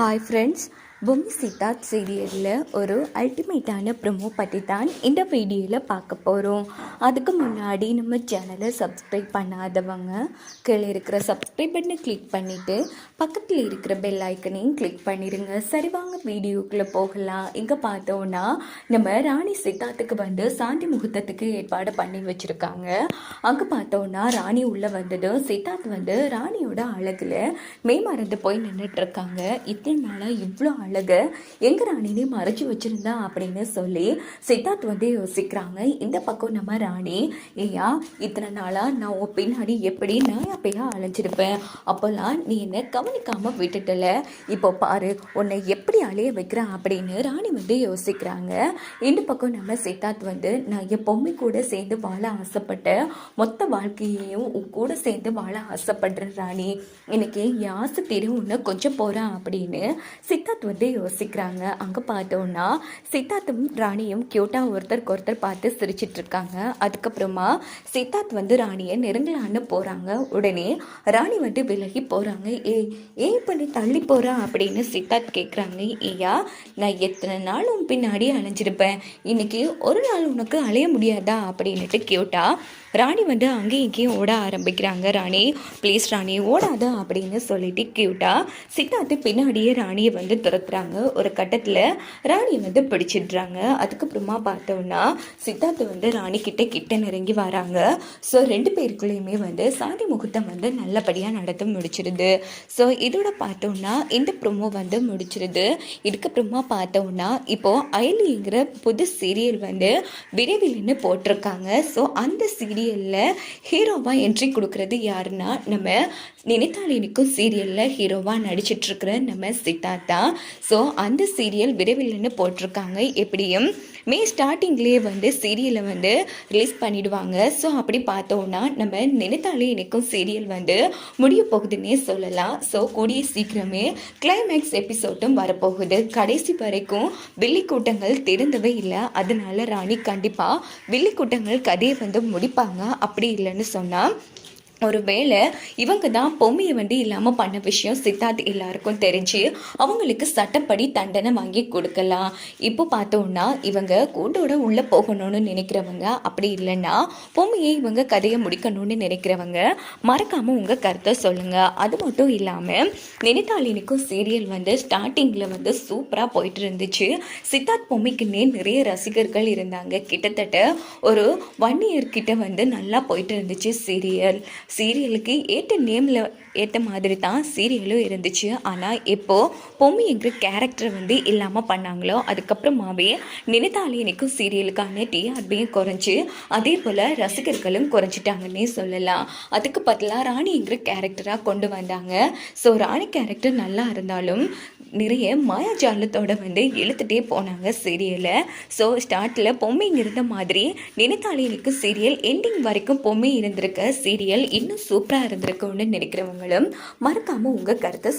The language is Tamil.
ஹாய் ஃப்ரெண்ட்ஸ், பொம்மி சித்தார்த் சீரியலில் ஒரு அல்டிமேட்டான ப்ரொமோ பற்றி தான் இந்த வீடியோவில் பார்க்க போகிறோம். அதுக்கு முன்னாடி நம்ம சேனலை சப்ஸ்கிரைப் பண்ணாதவங்க கீழே இருக்கிற சப்ஸ்கிரைப் பட்டனை கிளிக் பண்ணிவிட்டு பக்கத்தில் இருக்கிற பெல் ஐக்கனையும் கிளிக் பண்ணிடுங்க. சரி, வாங்க வீடியோக்குள்ளே போகலாம். இங்கே பார்த்தோன்னா நம்ம ராணி சித்தார்த்துக்கு சாந்தி முகூர்த்தத்துக்கு ஏற்பாடு பண்ணி வச்சுருக்காங்க. அங்கே பார்த்தோன்னா ராணி உள்ளே வந்ததும் சித்தார்த் ராணியோட அழகில் மேமறந்து போய் நின்றுட்டுருக்காங்க. இத்தனை நாளாக இவ்வளோ அழகை எங்க ராணினே மறைச்சி வச்சிருந்தா அப்படின்னு சொல்லி சித்தார்த் யோசிக்கிறாங்க. இந்த பக்கம் நம்ம ராணி, ஏயா இத்தனை நாளாக நான் உன் பின்னாடி எப்படி நாயாப்பையா அலைஞ்சிருப்பேன், அப்போல்லாம் நீ என்ன கவனிக்காமல் விட்டுட்டல, இப்போ பாரு உன்னை எப்படி அலைய வைக்கிறேன் அப்படின்னு ராணி யோசிக்கிறாங்க. இந்த பக்கம் நம்ம சித்தார்த் நான் என் பொம்மை கூட சேர்ந்து வாழ ஆசைப்பட்டேன், மொத்த வாழ்க்கையையும் உன் கூட சேர்ந்து வாழ ஆசைப்படுறேன் ராணி, இன்னைக்கு என் ஆசை தீரும் உன்னை கொஞ்சம் போகிறான் அப்படின்னு சித்தார்த் யோசிக்கிறாங்க. அங்கே பார்த்தோன்னா சித்தார்த்தும் ராணியும் க்யூட்டாக ஒருத்தருக்கு ஒருத்தர் பார்த்து சிரிச்சிட்டு இருக்காங்க. அதுக்கப்புறமா சித்தார்த் ராணியை நெருங்கலான்னு போகிறாங்க. உடனே ராணி விலகி போகிறாங்க. ஏன் இப்போ நீ தள்ளி போகிறா அப்படின்னு சித்தார்த் கேட்குறாங்க. ஏயா, நான் எத்தனை நாள் உன் பின்னாடி அலைஞ்சிருப்பேன், இன்னைக்கு ஒரு நாள் உனக்கு அலைய முடியாதா அப்படின்னுட்டு க்யூட்டா ராணி அங்கேயும் இங்கேயும் ஓட ஆரம்பிக்கிறாங்க. ராணி ப்ளீஸ் ராணி ஓடாத அப்படின்னு சொல்லிட்டு க்யூட்டா சித்தார்த்து பின்னாடியே ராணியை துரத்துறாங்க. ஒரு கட்டத்தில் ராணியை பிடிச்சிடுறாங்க. அதுக்கப்புறமா பார்த்தோன்னா சித்தார்த்து ராணி கிட்ட நெருங்கி வராங்க. ஸோ ரெண்டு பேருக்குள்ளேயுமே சாந்தி முகூர்த்தம் நல்லபடியாக நடந்து முடிச்சிருது. ஸோ இதோட பார்த்தோன்னா இந்த ப்ரோமோ முடிச்சிருது. இதுக்கப்புறமா பார்த்தோன்னா இப்போது அயலிங்கிற புது சீரியல் விரைவில்னு போட்டிருக்காங்க. ஸோ அந்த சீரியலில் ஹீரோவாக என்ட்ரி கொடுக்கறது யாருன்னா நம்ம நினைத்தாலினிக்கும் சீரியலில் ஹீரோவாக நடிச்சிட்ருக்கிற நம்ம சித்தார்த்தா. ஸோ அந்த சீரியல் விரைவில்னு போட்டிருக்காங்க. எப்படியும் மே ஸ்டார்டிங்லேயே சீரியலை ரிலீஸ் பண்ணிடுவாங்க. ஸோ அப்படி பார்த்தோன்னா நம்ம நினைத்தாலினிக்கும் சீரியல் முடிய போகுதுன்னே சொல்லலாம். ஸோ கூடிய சீக்கிரமே கிளைமேக்ஸ் எபிசோடும் வரப்போகுது. கடைசி வரைக்கும் வில்லி கூட்டங்கள் தெரிந்தவே இல்லை. அதனால ராணி கண்டிப்பாக வில்லி கூட்டங்கள் கதையை முடிப்பாங்க. அப்படி இல்லைன்னு சொன்னால் ஒருவேளை இவங்க தான் பொம்மையை இல்லாமல் பண்ண விஷயம் சித்தார்த் எல்லாருக்கும் தெரிஞ்சு அவங்களுக்கு சட்டப்படி தண்டனை வாங்கி கொடுக்கலாம். இப்போ பார்த்தோன்னா இவங்க கூட்டோட உள்ளே போகணும்னு நினைக்கிறவங்க, அப்படி இல்லைன்னா பொம்மையை இவங்க கதையை முடிக்கணும்னு நினைக்கிறவங்க மறக்காமல் உங்கள் கருத்தை சொல்லுங்கள். அது மட்டும் இல்லாமல் நினைத்தாலினிக்கும் சீரியல் ஸ்டார்டிங்கில் சூப்பராக போயிட்டு இருந்துச்சு. சித்தார்த் பொம்மைக்குன்னே நிறைய ரசிகர்கள் இருந்தாங்க. கிட்டத்தட்ட ஒரு 1 year கிட்ட நல்லா போயிட்டு இருந்துச்சு சீரியலுக்கு ஏற்ற மாதிரி தான் சீரியலும் இருந்துச்சு. ஆனால் இப்போது பொம்மிங்கிற கேரக்டர் இல்லாமல் பண்ணாங்களோ அதுக்கப்புறமாவே நினைத்தாலினிக்கும் சீரியலுக்கான டிஆர்பியும் குறைஞ்சி அதே போல் ரசிகர்களும் குறைஞ்சிட்டாங்கன்னே சொல்லலாம். அதுக்கு பதிலாக ராணிங்கிற கேரக்டராக கொண்டு வந்தாங்க. ஸோ ராணி கேரக்டர் நல்லா இருந்தாலும் நிறைய மாயாஜாலத்தோட இழுத்துட்டே போனாங்க சீரியலை. ஸோ ஸ்டார்ட்டில் பொம்மை இருந்த மாதிரி நினைத்தாலினிக்கும் சீரியல் எண்டிங் வரைக்கும் பொம்மை இருந்திருக்க சீரியல் இன்னும் சூப்பராக இருந்திருக்கும்னு நினைக்கிறவங்களும் மறக்காமல் உங்கள் கருத்தை